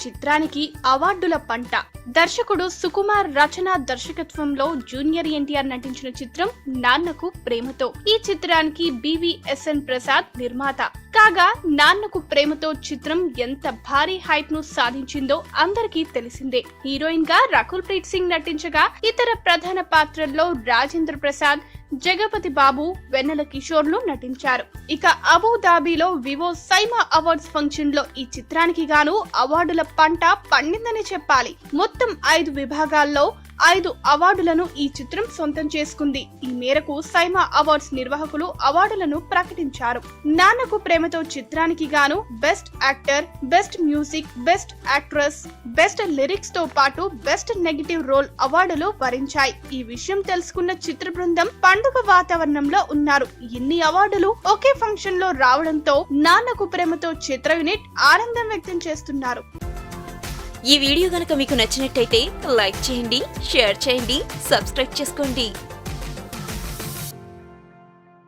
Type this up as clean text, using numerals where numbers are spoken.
చిత్రానికి అవార్డుల పంట. దర్శకుడు సుకుమార్ రచన దర్శకత్వంలో జూనియర్ ఎన్టీఆర్ నటించిన చిత్రం నాన్నకు ప్రేమతో. ఈ చిత్రానికి బివిఎస్ఎన్ ప్రసాద్ నిర్మాత కాగా, నాన్నకు ప్రేమతో చిత్రం ఎంత భారీ హైప్ ను సాధించిందో అందరికీ తెలిసిందే. హీరోయిన్ గా రకుల్ ప్రీత్ సింగ్ నటించగా, ఇతర ప్రధాన పాత్రల్లో రాజేంద్ర ప్రసాద్, జగపతి బాబు, వెన్నెల కిషోర్లు నటించారు. ఇక అబుదాబిలో వివో సైమా అవార్డ్స్ ఫంక్షన్ లో ఈ చిత్రానికి గాను అవార్డుల పంట పండిందని చెప్పాలి. మొత్తం 5 విభాగాల్లో 5 అవార్డులను ఈ చిత్రం సొంతం చేసుకుంది. ఈ మేరకు సైమా అవార్డ్స్ నిర్వాహకులు అవార్డులను ప్రకటించారు. నాన్నకు ప్రేమతో చిత్రానికి గాను best actor, best music, best actress, best lyrics తో పాటు బెస్ట్ నెగటివ్ రోల్ అవార్డులు వరించాయి. ఈ విషయం తెలుసుకున్న చిత్ర బృందం పండుగ వాతావరణంలో ఉన్నారు. ఇన్ని అవార్డులు ఒకే ఫంక్షన్ లో రావడంతో నాన్నకు ప్రేమతో చిత్ర యూనిట్ ఆనందం వ్యక్తం చేస్తున్నారు. ఈ వీడియో గనుక మీకు నచ్చినట్టయితే లైక్ చేయండి, షేర్ చేయండి, సబ్స్క్రైబ్ చేసుకోండి.